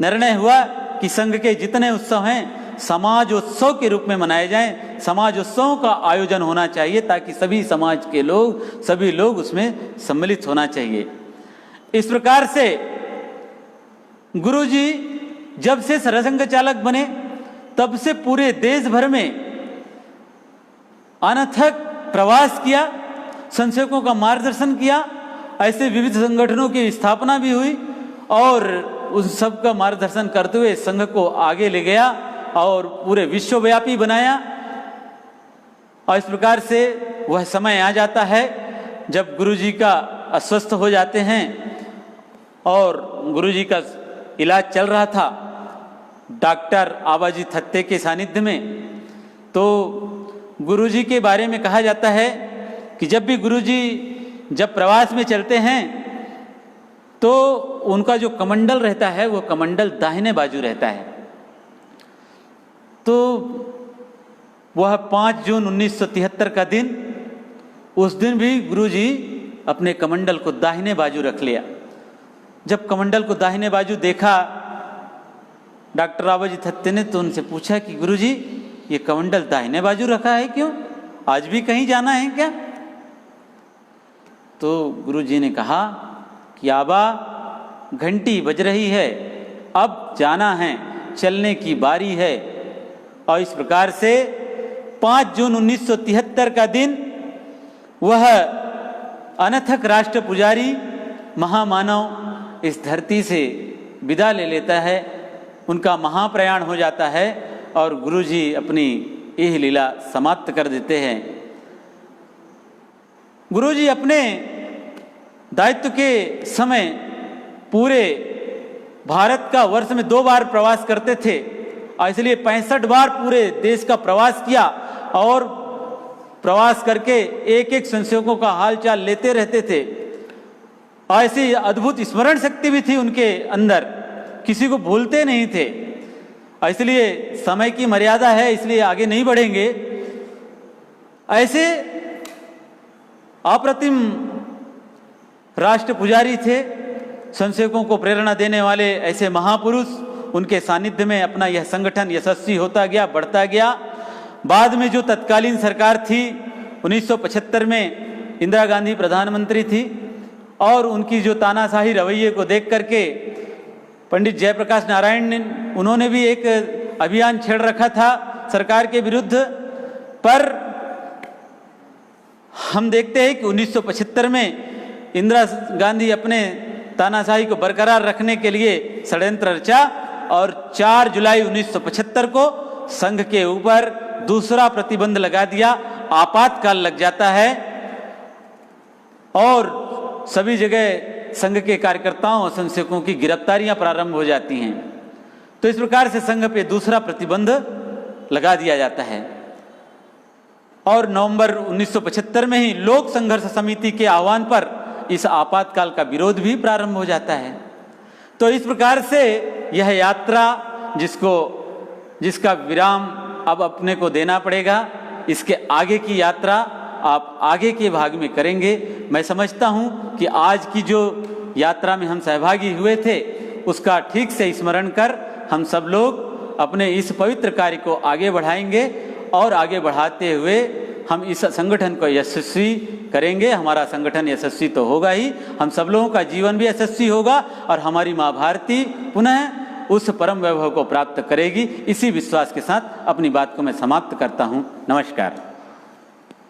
निर्णय हुआ कि संघ के जितने उत्सव हैं समाजोत्सव के रूप में मनाए जाएं। समाजोत्सव का आयोजन होना चाहिए ताकि सभी समाज के लोग, सभी लोग उसमें सम्मिलित होना चाहिए। इस प्रकार से गुरुजी जब से सरसंघ चालक बने तब से पूरे देश भर में अनथक प्रवास किया, संशोधकों का मार्गदर्शन किया। ऐसे विविध संगठनों की स्थापना भी हुई और उन सब का मार्गदर्शन करते हुए संघ को आगे ले गया और पूरे विश्वव्यापी बनाया। और इस प्रकार से वह समय आ जाता है जब गुरुजी का अस्वस्थ हो जाते हैं और गुरुजी का इलाज चल रहा था डॉक्टर आबाजी थत्ते के सानिध्य में। तो गुरुजी के बारे में कहा जाता है कि जब भी गुरुजी जब प्रवास में चलते हैं तो उनका जो कमंडल रहता है वो कमंडल दाहिने बाजू रहता है। तो वह 5 जून 1973 का दिन, उस दिन भी गुरुजी अपने कमंडल को दाहिने बाजू रख लिया। जब कमंडल को दाहिने बाजू देखा डॉक्टर आबाजी थत्ते ने तो उनसे पूछा कि गुरुजी ये कमंडल दाहिने बाजू रखा है क्यों, आज भी कहीं जाना है क्या? तो गुरुजी ने कहा कि आबा घंटी बज रही है, अब जाना है, चलने की बारी है। और इस प्रकार से 5 जून 1973 का दिन वह अनथक राष्ट्र पुजारी महामानव इस धरती से विदा ले लेता है, उनका महाप्रयाण हो जाता है और गुरुजी अपनी यह लीला समाप्त कर देते हैं। गुरुजी अपने दायित्व के समय पूरे भारत का वर्ष में 2 बार प्रवास करते थे और इसलिए 65 बार पूरे देश का प्रवास किया और प्रवास करके एक एक संशोधकों का हालचाल लेते रहते थे। ऐसी अद्भुत स्मरण शक्ति भी थी उनके अंदर, किसी को भूलते नहीं थे। इसलिए समय की मर्यादा है, इसलिए आगे नहीं बढ़ेंगे। ऐसे अप्रतिम राष्ट्र पुजारी थे, संशोधकों को प्रेरणा देने वाले ऐसे महापुरुष, उनके सानिध्य में अपना यह संगठन यशस्वी होता गया, बढ़ता गया। बाद में जो तत्कालीन सरकार थी 1975 में इंदिरा गांधी प्रधानमंत्री थी और उनकी जो तानाशाही रवैये को देख करके पंडित जयप्रकाश नारायण ने उन्होंने भी एक अभियान छेड़ रखा था सरकार के विरुद्ध। पर हम देखते हैं कि 1975 में इंदिरा गांधी अपने तानाशाही को बरकरार रखने के लिए षड्यंत्र रचा और 4 जुलाई 1975 को संघ के ऊपर दूसरा प्रतिबंध लगा दिया, आपातकाल लग जाता है और सभी जगह संघ के कार्यकर्ताओं और संशोधकों की गिरफ्तारियां प्रारंभ हो जाती हैं। तो इस प्रकार से संघ पे दूसरा प्रतिबंध लगा दिया जाता है और नवंबर 1975 में ही लोक संघर्ष समिति के आह्वान पर इस आपातकाल का विरोध भी प्रारंभ हो जाता है। तो इस प्रकार से यह यात्रा जिसका विराम अब अपने को देना पड़ेगा, इसके आगे की यात्रा आप आगे के भाग में करेंगे। मैं समझता हूँ कि आज की जो यात्रा में हम सहभागी हुए थे उसका ठीक से स्मरण कर हम सब लोग अपने इस पवित्र कार्य को आगे बढ़ाएंगे और आगे बढ़ाते हुए हम इस संगठन को यशस्वी करेंगे। हमारा संगठन यशस्वी तो होगा ही, हम सब लोगों का जीवन भी यशस्वी होगा और हमारी माँ भारती पुनः उस परम वैभव को प्राप्त करेगी। इसी विश्वास के साथ अपनी बात को मैं समाप्त करता हूँ। नमस्कार।